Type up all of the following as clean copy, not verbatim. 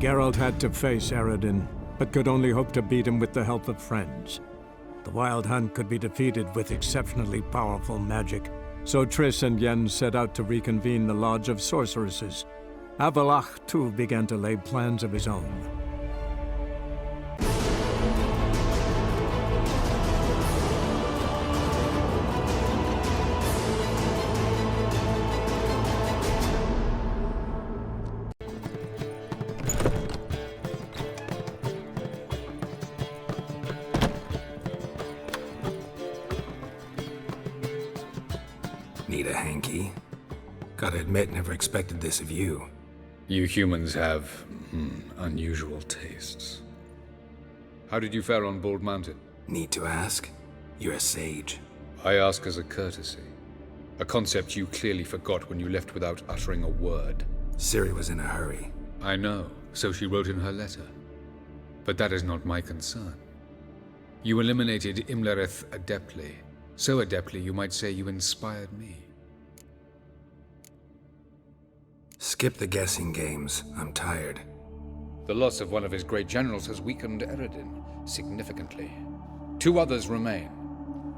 Geralt had to face Eredin, but could only hope to beat him with the help of friends. The Wild Hunt could be defeated with exceptionally powerful magic, so Triss and Yen set out to reconvene the Lodge of Sorceresses. Avalach, too, began to lay plans of his own. Need a hanky? Gotta admit, never expected this of you. You humans have, unusual tastes. How did you fare on Bald Mountain? Need to ask? You're a sage. I ask as a courtesy. A concept you clearly forgot when you left without uttering a word. Ciri was in a hurry. I know, so she wrote in her letter. But that is not my concern. You eliminated Imlerith adeptly. So adeptly you might say you inspired me. Skip the guessing games. I'm tired. The loss of one of his great generals has weakened Eredin significantly. 2 others remain.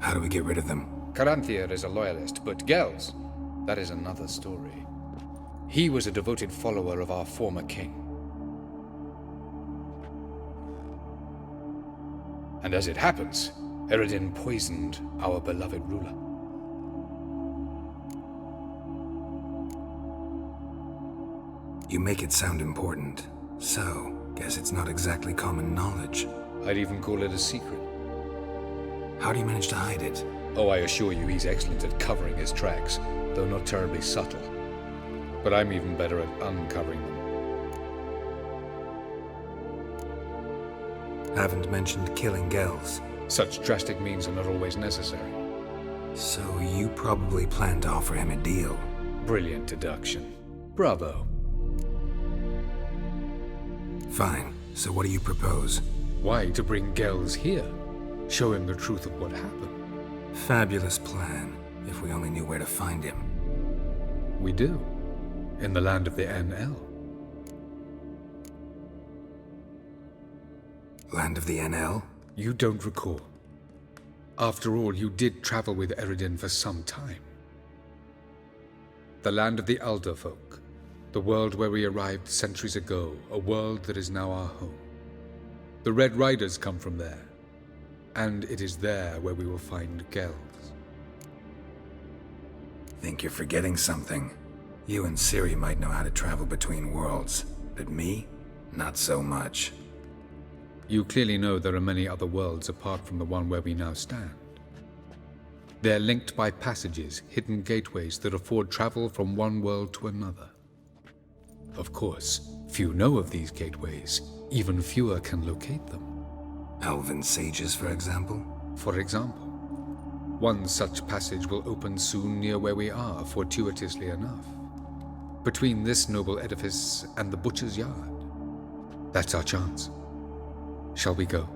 How do we get rid of them? Caranthir is a loyalist, but Gels, that is another story. He was a devoted follower of our former king. And as it happens, Eredin poisoned our beloved ruler. You make it sound important. So, guess it's not exactly common knowledge. I'd even call it a secret. How do you manage to hide it? Oh, I assure you he's excellent at covering his tracks, though not terribly subtle. But I'm even better at uncovering them. Haven't mentioned killing Gels. Such drastic means are not always necessary. So you probably plan to offer him a deal. Brilliant deduction. Bravo. Fine. So what do you propose? Why, to bring Gels here. Show him the truth of what happened. Fabulous plan, if we only knew where to find him. We do. In the land of the NL. Land of the NL? You don't recall. After all, you did travel with Eredin for some time. The land of the Elder folk. The world where we arrived centuries ago. A world that is now our home. The Red Riders come from there. And it is there where we will find Gels. Think you're forgetting something. You and Ciri might know how to travel between worlds, but me? Not so much. You clearly know there are many other worlds apart from the one where we now stand. They're linked by passages, hidden gateways that afford travel from one world to another. Of course, few know of these gateways. Even fewer can locate them. Elven sages, for example? For example. One such passage will open soon near where we are, fortuitously enough. Between this noble edifice and the butcher's yard. That's our chance. Shall we go?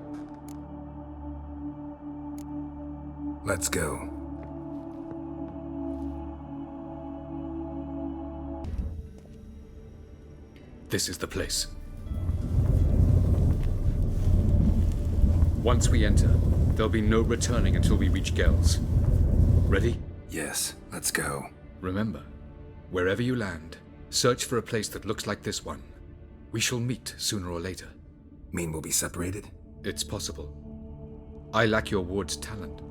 Let's go. This is the place. Once we enter, there'll be no returning until we reach Gels. Ready? Yes, let's go. Remember, wherever you land, search for a place that looks like this one. We shall meet sooner or later. Mean we'll be separated? It's possible. I lack your ward's talent.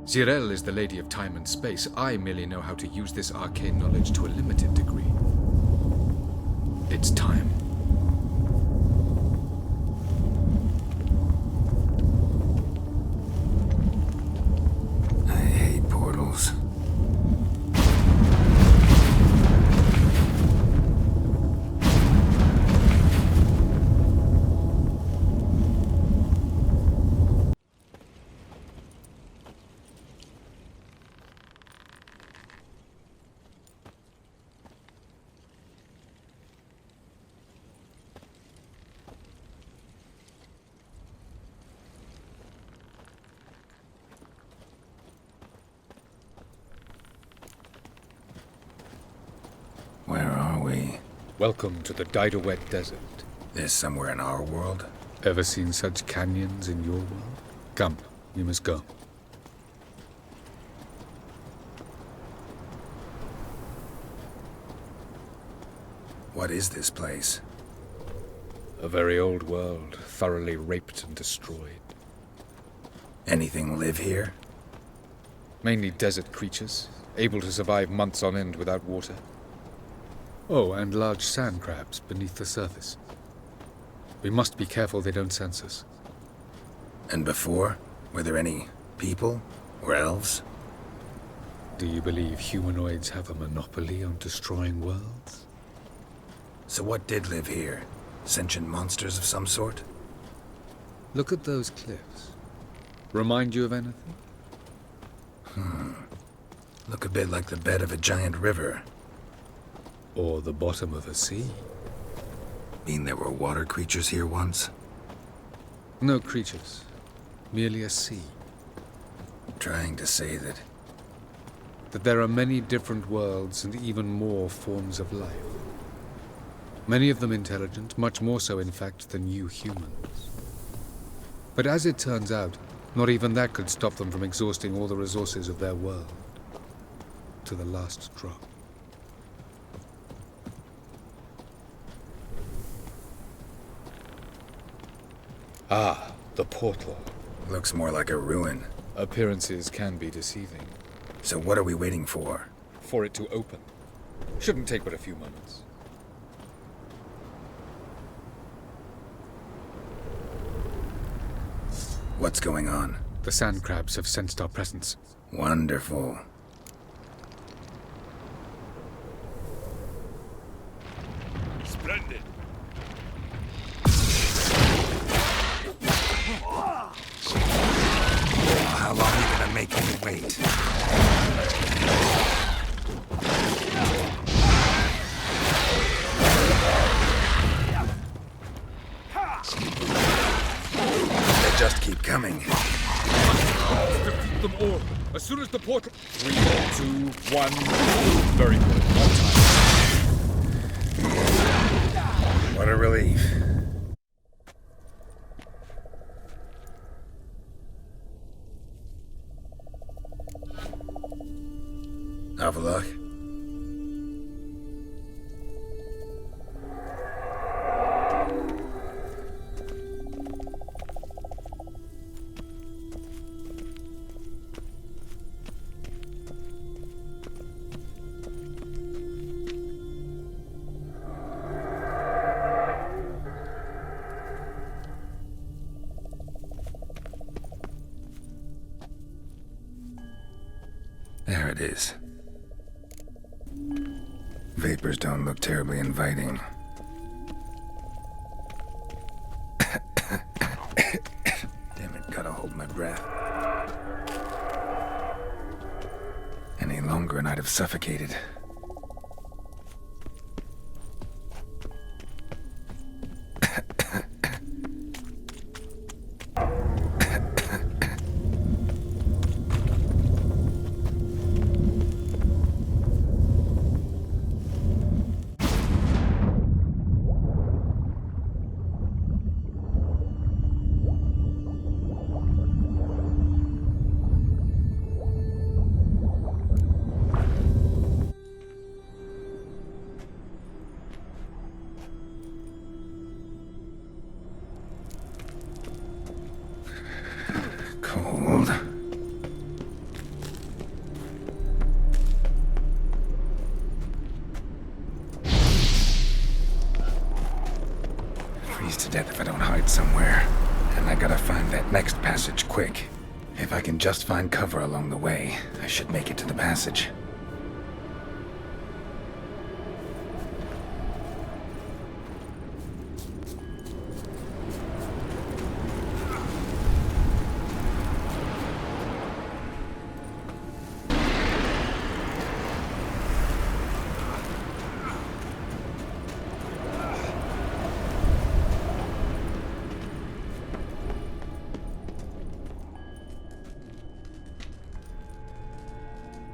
Zirel is the lady of time and space. I merely know how to use this arcane knowledge to a limited degree. It's time. I hate portals. Where are we? Welcome to the Diderwet Desert. This somewhere in our world? Ever seen such canyons in your world? Come, we must go. What is this place? A very old world, thoroughly raped and destroyed. Anything live here? Mainly desert creatures, able to survive months on end without water. Oh, and large sand crabs beneath the surface. We must be careful they don't sense us. And before? Were there any people? Or elves? Do you believe humanoids have a monopoly on destroying worlds? So what did live here? Sentient monsters of some sort? Look at those cliffs. Remind you of anything? Look a bit like the bed of a giant river. Or the bottom of a sea? Mean there were water creatures here once? No creatures. Merely a sea. Trying to say that... That there are many different worlds and even more forms of life. Many of them intelligent, much more so in fact than you humans. But as it turns out, not even that could stop them from exhausting all the resources of their world. To the last drop. Ah, the portal. Looks more like a ruin. Appearances can be deceiving. So what are we waiting for? For it to open. Shouldn't take but a few moments. What's going on? The sand crabs have sensed our presence. Wonderful. Splendid. How long are you gonna make me wait? They just keep coming. Defeat them all. As soon as the portal... 3, 2, 1... Very good. On time. What a relief. Have a look. There it is. Vapors don't look terribly inviting. Damn it, gotta hold my breath. Any longer and I'd have suffocated. Cold. Freeze to death if I don't hide somewhere. And I gotta find that next passage quick. If I can just find cover along the way, I should make it to the passage.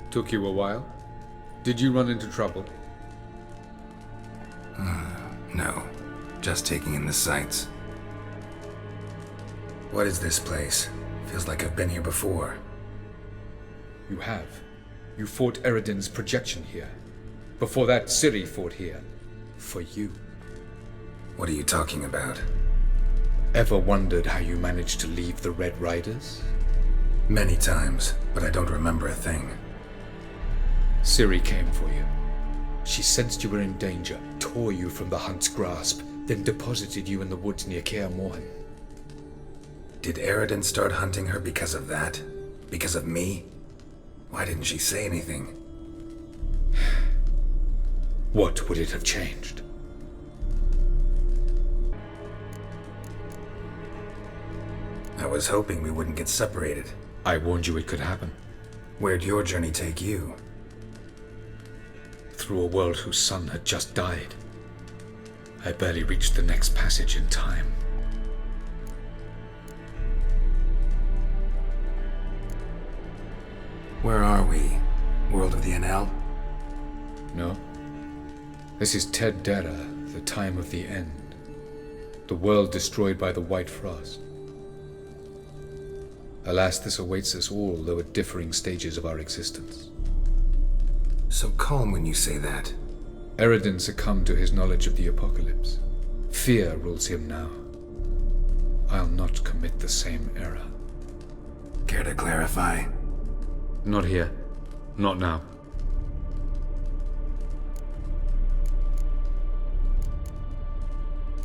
Took you a while? Did you run into trouble? No. Just taking in the sights. What is this place? Feels like I've been here before. You have. You fought Eredin's projection here. Before that, Ciri fought here. For you. What are you talking about? Ever wondered how you managed to leave the Red Riders? Many times, but I don't remember a thing. Ciri came for you. She sensed you were in danger, tore you from the Hunt's grasp, then deposited you in the woods near Kaer Morhen. Did Eredin start hunting her because of that? Because of me? Why didn't she say anything? What would it have changed? I was hoping we wouldn't get separated. I warned you it could happen. Where'd your journey take you? Through a world whose son had just died. I barely reached the next passage in time. Where are we? World of the NL? No. This is Ted Dera, the time of the end. The world destroyed by the White Frost. Alas, this awaits us all, though at differing stages of our existence. So calm when you say that. Eredin succumbed to his knowledge of the apocalypse. Fear rules him now. I'll not commit the same error. Care to clarify? Not here. Not now.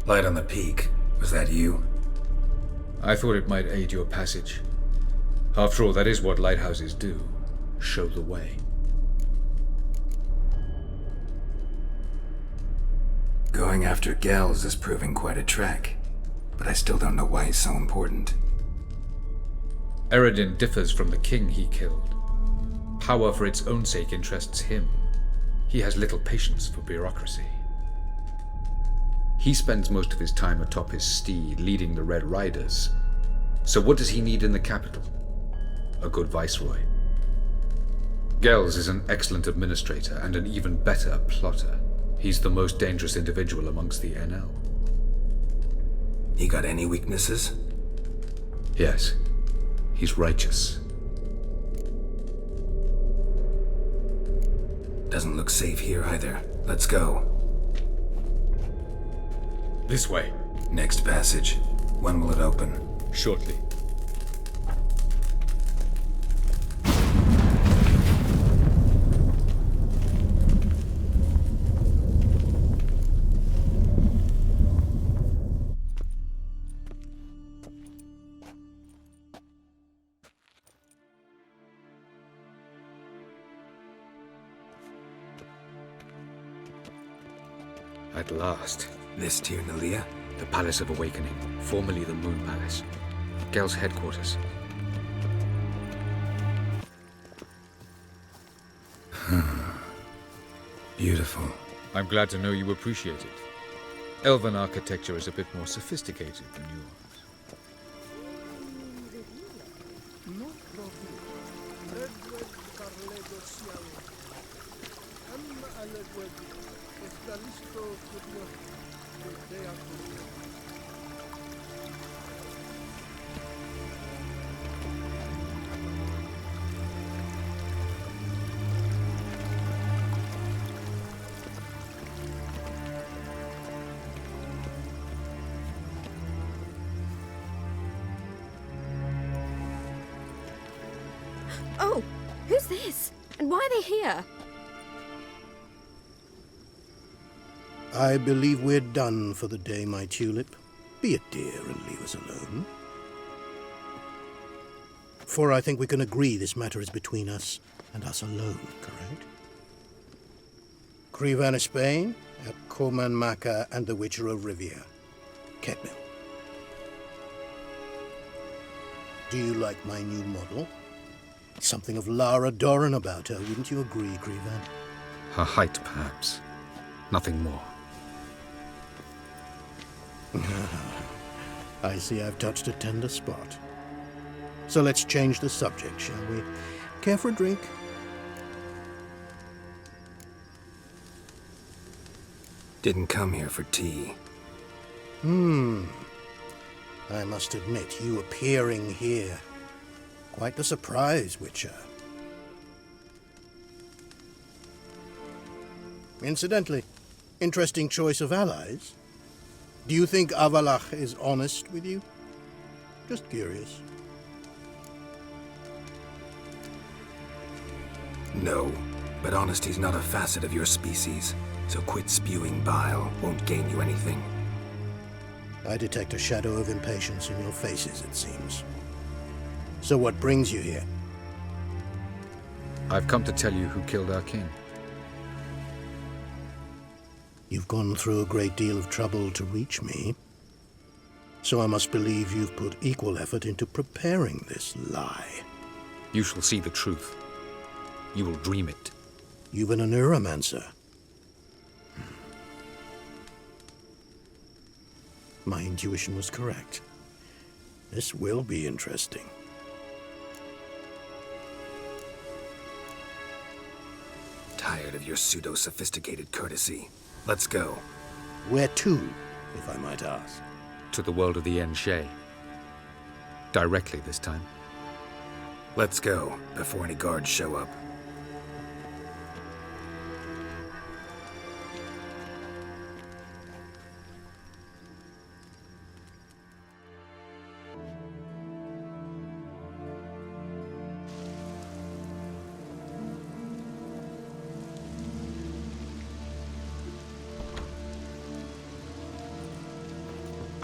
Light on the peak. Was that you? I thought it might aid your passage. After all, that is what lighthouses do. Show the way. Going after Gels is proving quite a trek, but I still don't know why he's so important. Eredin differs from the king he killed. Power for its own sake interests him. He has little patience for bureaucracy. He spends most of his time atop his steed, leading the Red Riders. So what does he need in the capital? A good viceroy. Gels is an excellent administrator and an even better plotter. He's the most dangerous individual amongst the NL. He got any weaknesses? Yes. He's righteous. Doesn't look safe here either. Let's go. This way. Next passage. When will it open? Shortly. At last. This Tyr Nalia? The Palace of Awakening, formerly the Moon Palace. Gel's headquarters. Beautiful. I'm glad to know you appreciate it. Elven architecture is a bit more sophisticated than yours. Oh, who's this? And why are they here? I believe we're done for the day, my tulip. Be a dear and leave us alone. For I think we can agree this matter is between us and us alone, correct? Krivan of Spain, at Corman Maca and the Witcher of Rivia. Ketmil. Do you like my new model? Something of Lara Doran about her, wouldn't you agree, Krivan? Her height, perhaps. Nothing more. I see I've touched a tender spot. So let's change the subject, shall we? Care for a drink? Didn't come here for tea. I must admit, you appearing here, quite the surprise, Witcher. Incidentally, interesting choice of allies. Do you think Avalach is honest with you? Just curious. No, but honesty's not a facet of your species, so quit spewing bile. Won't gain you anything. I detect a shadow of impatience in your faces, it seems. So what brings you here? I've come to tell you who killed our king. You've gone through a great deal of trouble to reach me, so I must believe you've put equal effort into preparing this lie. You shall see the truth. You will dream it. You've been a neuromancer. My intuition was correct. This will be interesting. Tired of your pseudo-sophisticated courtesy. Let's go. Where to, if I might ask? To the world of the Enshe. Directly this time. Let's go, before any guards show up.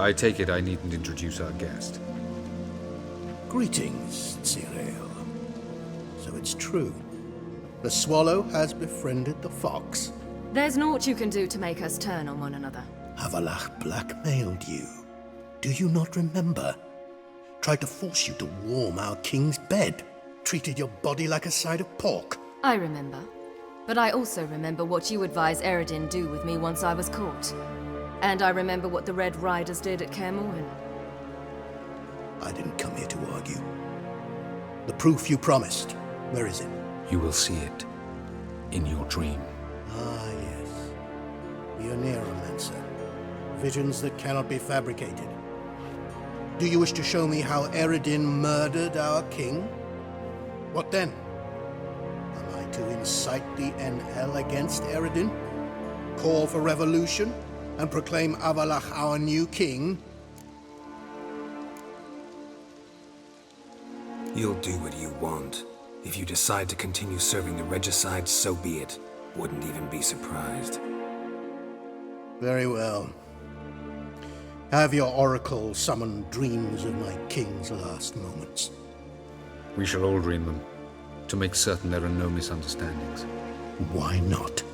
I take it I needn't introduce our guest. Greetings, Cyril. So it's true. The swallow has befriended the fox. There's naught you can do to make us turn on one another. Avalach blackmailed you. Do you not remember? Tried to force you to warm our king's bed. Treated your body like a side of pork. I remember. But I also remember what you advised Eredin do with me once I was caught. And I remember what the Red Riders did at Kaer Morhen. I didn't come here to argue. The proof you promised, where is it? You will see it. In your dream. Ah, yes. The Neuromancer. Visions that cannot be fabricated. Do you wish to show me how Eredin murdered our king? What then? Am I to incite the NL against Eredin? Call for revolution? And proclaim Avalach our new king? You'll do what you want. If you decide to continue serving the regicide, so be it. Wouldn't even be surprised. Very well. Have your oracle summon dreams of my king's last moments. We shall all dream them, to make certain there are no misunderstandings. Why not?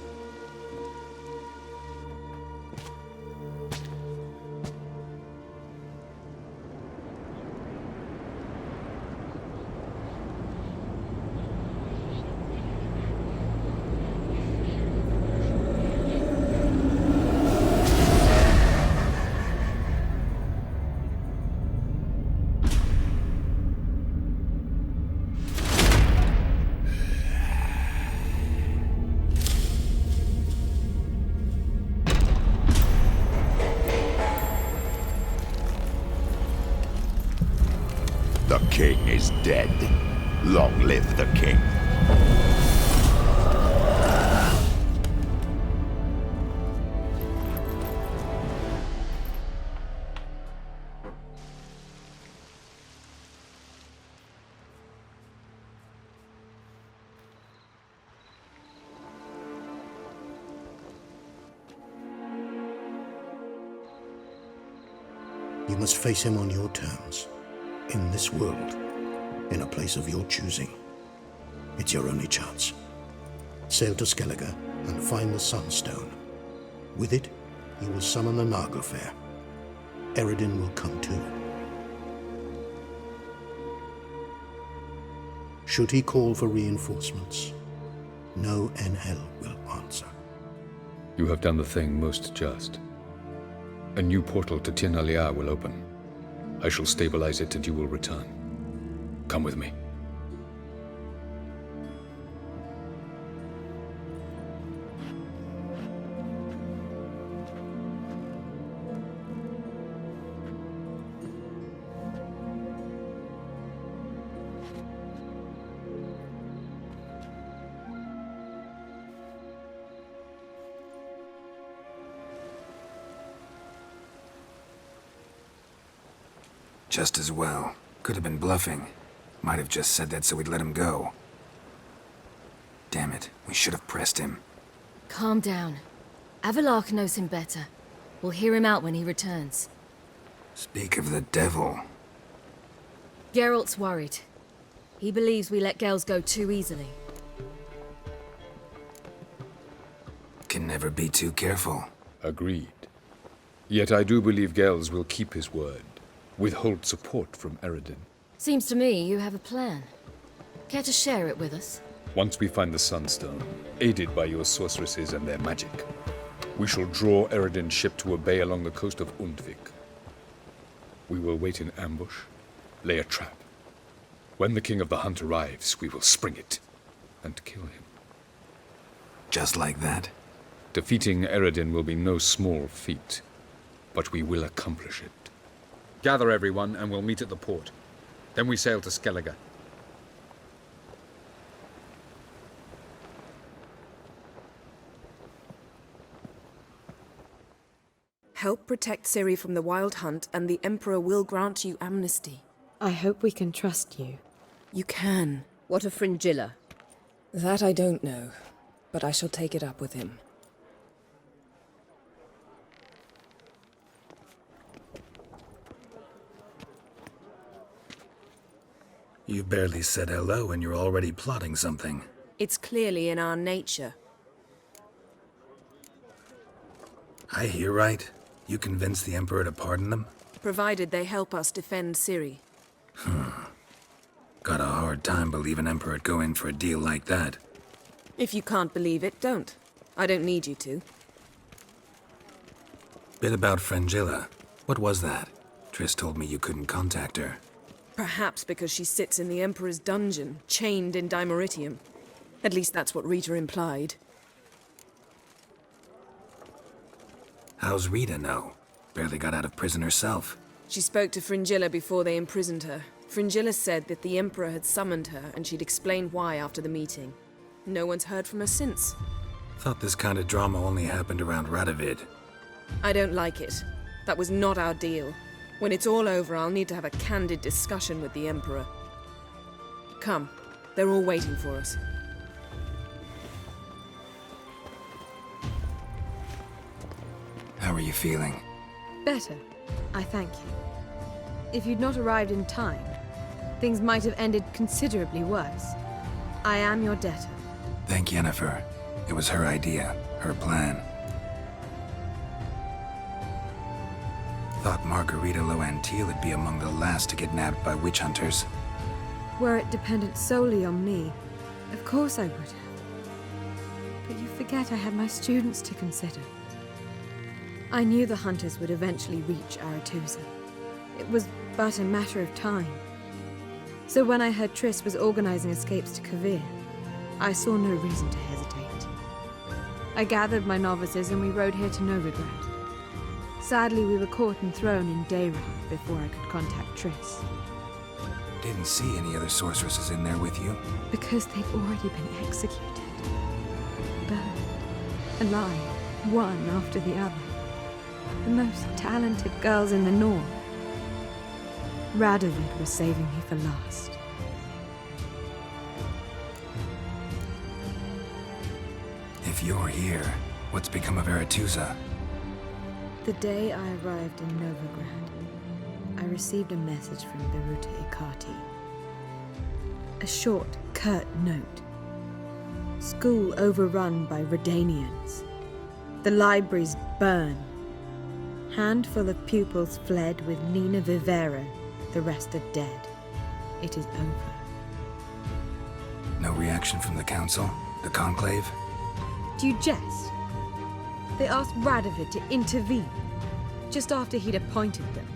The king is dead. Long live the king. You must face him on your terms. In this world, in a place of your choosing. It's your only chance. Sail to Skellige and find the Sunstone. With it, you will summon the Naglfair. Eredin will come too. Should he call for reinforcements, no NL will answer. You have done the thing most just. A new portal to Tir na Liar will open. I shall stabilize it and you will return. Come with me. Just as well. Could have been bluffing. Might have just said that so we'd let him go. Damn it, we should have pressed him. Calm down. Avalark knows him better. We'll hear him out when he returns. Speak of the devil. Geralt's worried. He believes we let Gales go too easily. Can never be too careful. Agreed. Yet I do believe Gels will keep his word. Withhold support from Eredin. Seems to me you have a plan. Care to share it with us? Once we find the Sunstone, aided by your sorceresses and their magic, we shall draw Eredin's ship to a bay along the coast of Undvik. We will wait in ambush, lay a trap. When the King of the Hunt arrives, we will spring it and kill him. Just like that? Defeating Eredin will be no small feat, but we will accomplish it. Gather everyone, and we'll meet at the port. Then we sail to Skellige. Help protect Ciri from the Wild Hunt, and the Emperor will grant you amnesty. I hope we can trust you. You can. What of Fringilla? That I don't know, but I shall take it up with him. You barely said hello and you're already plotting something. It's clearly in our nature. I hear right. You convinced the Emperor to pardon them? Provided they help us defend Ciri. Got a hard time believing Emperor'd go in for a deal like that. If you can't believe it, don't. I don't need you to. Bit about Fringilla. What was that? Triss told me you couldn't contact her. Perhaps because she sits in the Emperor's dungeon, chained in Dimeritium. At least that's what Rita implied. How's Rita know? Barely got out of prison herself. She spoke to Fringilla before they imprisoned her. Fringilla said that the Emperor had summoned her, and she'd explained why after the meeting. No one's heard from her since. Thought this kind of drama only happened around Radovid. I don't like it. That was not our deal. When it's all over, I'll need to have a candid discussion with the Emperor. Come, they're all waiting for us. How are you feeling? Better, I thank you. If you'd not arrived in time, things might have ended considerably worse. I am your debtor. Thank Yennefer. It was her idea, her plan. Thought Margarita Loantil would be among the last to get nabbed by witch hunters. Were it dependent solely on me, of course I would have. But you forget I had my students to consider. I knew the hunters would eventually reach Aretusa. It was but a matter of time. So when I heard Triss was organizing escapes to Kavir, I saw no reason to hesitate. I gathered my novices and we rode here to Novigrad. Sadly, we were caught and thrown in Dayrod before I could contact Triss. Didn't see any other sorceresses in there with you? Because they'd already been executed. Burned. Alive. One after the other. The most talented girls in the North. Radovid was saving me for last. If you're here, what's become of Aretusa? The day I arrived in Novigrad, I received a message from Beruta Ikati. A short, curt note. School overrun by Redanians. The libraries burn. Handful of pupils fled with Nina Vivero. The rest are dead. It is over. No reaction from the Council? The Conclave? Do you jest? They asked Radovid to intervene, just after he'd appointed them.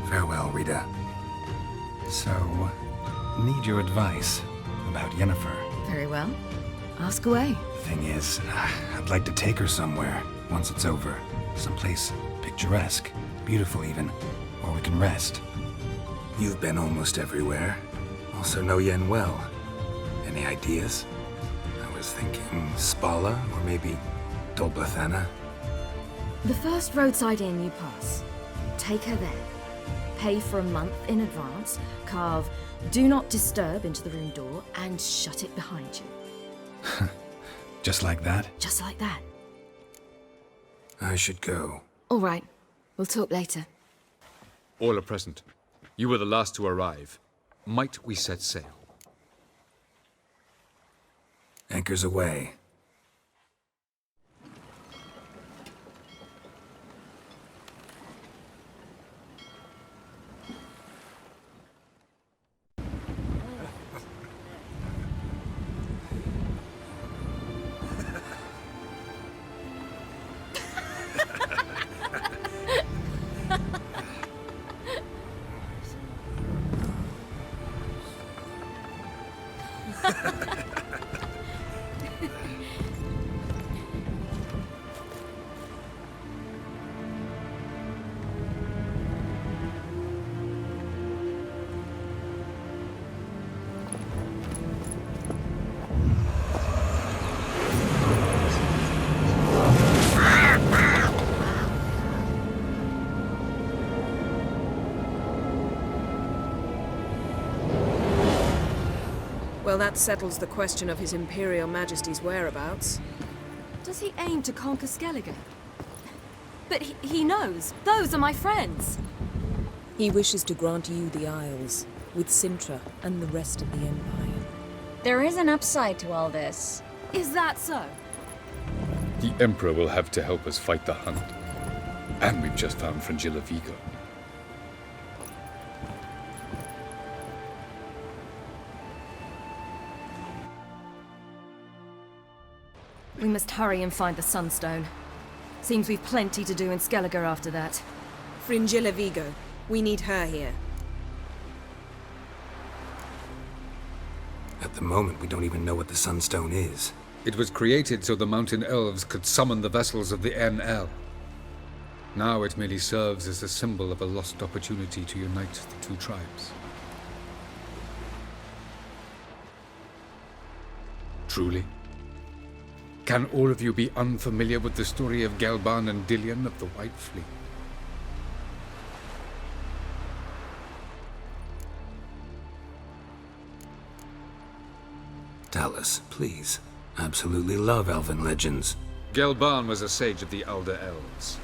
Farewell, Rita. So, need your advice about Yennefer. Very well. Ask away. Thing is, I'd like to take her somewhere, once it's over. Someplace picturesque, beautiful even, where we can rest. You've been almost everywhere. Also know Yen well. Any ideas? I was thinking Spala, or maybe Dolblathana. The first roadside inn you pass. Take her there. Pay for a month in advance, carve "Do Not Disturb" into the room door, and shut it behind you. Just like that? Just like that. I should go. All right. We'll talk later. All are present. You were the last to arrive. Might we set sail? Anchors away. Well, that settles the question of His Imperial Majesty's whereabouts. Does he aim to conquer Skellige? But he knows. Those are my friends. He wishes to grant you the Isles, with Sintra and the rest of the Empire. There is an upside to all this. Is that so? The Emperor will have to help us fight the Hunt. And we've just found Fringilla Vigo. We must hurry and find the Sunstone. Seems we've plenty to do in Skellige after that. Fringilla Vigo. We need her here. At the moment, we don't even know what the Sunstone is. It was created so the mountain elves could summon the vessels of the NL. Now it merely serves as a symbol of a lost opportunity to unite the two tribes. Truly? Can all of you be unfamiliar with the story of Gelban and Dillion of the White Fleet? Tell us, please. Absolutely love elven legends. Gelban was a sage of the Elder Elves.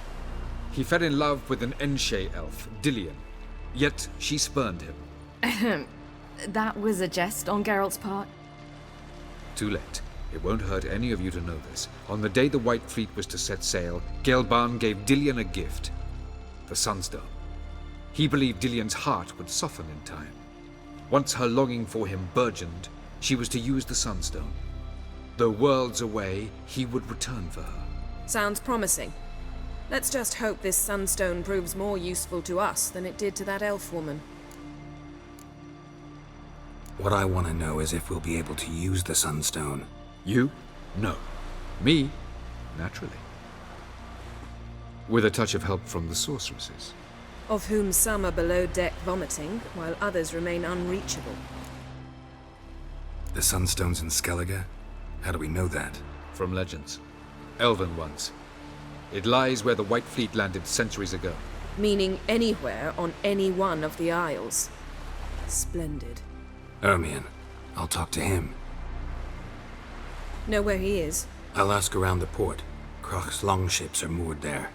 He fell in love with an Enshe elf, Dillion, yet she spurned him. That was a jest on Geralt's part? Too late. It won't hurt any of you to know this. On the day the White Fleet was to set sail, Gelban gave Dillion a gift. The Sunstone. He believed Dillion's heart would soften in time. Once her longing for him burgeoned, she was to use the Sunstone. Though worlds away, he would return for her. Sounds promising. Let's just hope this Sunstone proves more useful to us than it did to that elf woman. What I want to know is if we'll be able to use the Sunstone. You? No. Me? Naturally. With a touch of help from the sorceresses. Of whom some are below deck vomiting, while others remain unreachable. The Sunstone's in Skellige? How do we know that? From legends. Elven ones. It lies where the White Fleet landed centuries ago. Meaning anywhere on any one of the Isles. Splendid. Ermion. I'll talk to him. Know where he is? I'll ask around the port. Kroch's longships are moored there.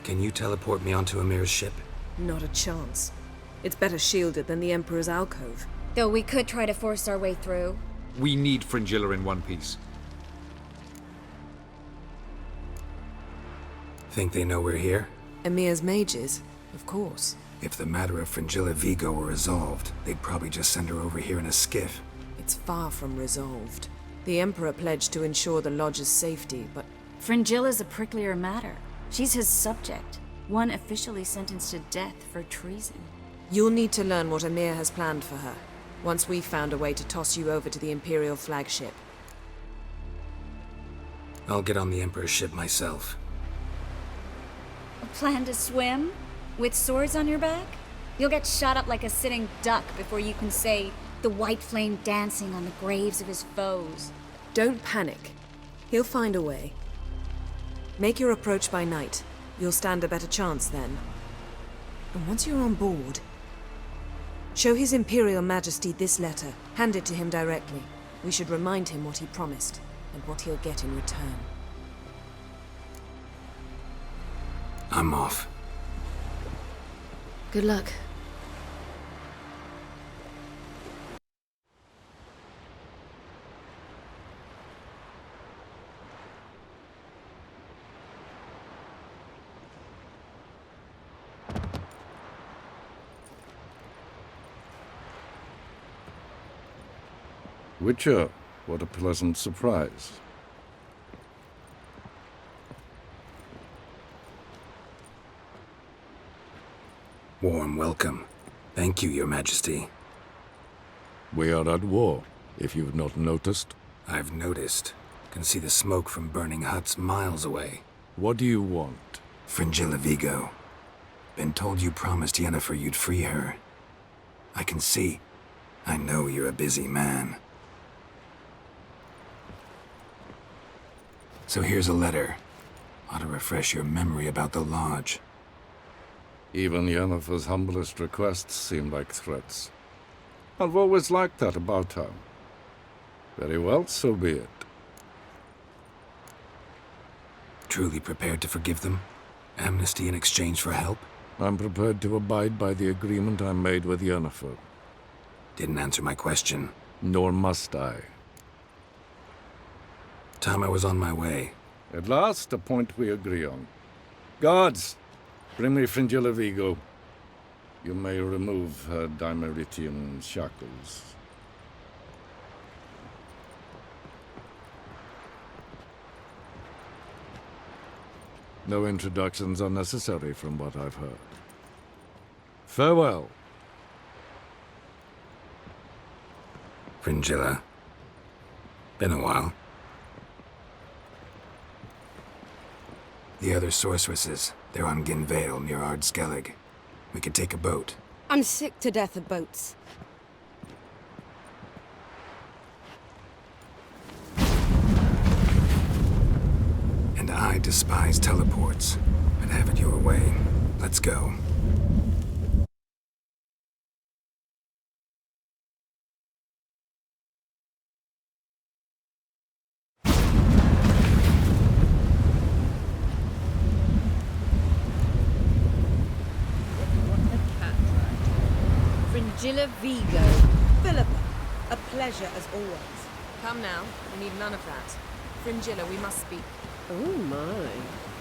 Can you teleport me onto Amir's ship? Not a chance. It's better shielded than the Emperor's alcove. Though we could try to force our way through. We need Fringilla in one piece. Think they know we're here? Emir's mages, of course. If the matter of Fringilla Vigo were resolved, they'd probably just send her over here in a skiff. It's far from resolved. The Emperor pledged to ensure the Lodge's safety, but... Fringilla's a pricklier matter. She's his subject, one officially sentenced to death for treason. You'll need to learn what Emir has planned for her, once we've found a way to toss you over to the Imperial flagship. I'll get on the Emperor's ship myself. A plan to swim? With swords on your back? You'll get shot up like a sitting duck before you can say, "The white flame dancing on the graves of his foes." Don't panic. He'll find a way. Make your approach by night. You'll stand a better chance then. And once you're on board, show His Imperial Majesty this letter. Hand it to him directly. We should remind him what he promised, and what he'll get in return. I'm off. Good luck. Witcher, what a pleasant surprise. Warm welcome. Thank you, Your Majesty. We are at war, if you've not noticed. I've noticed. Can see the smoke from burning huts miles away. What do you want? Fringilla Vigo. Been told you promised Yennefer you'd free her. I can see. I know you're a busy man. So here's a letter. Ought to refresh your memory about the Lodge. Even Yennefer's humblest requests seem like threats. I've always liked that about her. Very well, so be it. Truly prepared to forgive them? Amnesty in exchange for help? I'm prepared to abide by the agreement I made with Yennefer. Didn't answer my question. Nor must I. Time I was on my way. At last, a point we agree on. Guards, bring me Fringilla Vigo. You may remove her Dimeritian shackles. No introductions are necessary from what I've heard. Farewell. Fringilla. Been a while. The other sorceresses, they're on Ginvale near Ardskellig. We could take a boat. I'm sick to death of boats. And I despise teleports. I'd have it your way. Let's go. Fringilla Vigo. Philippa, a pleasure as always. Come now, we need none of that. Fringilla, we must speak. Oh my.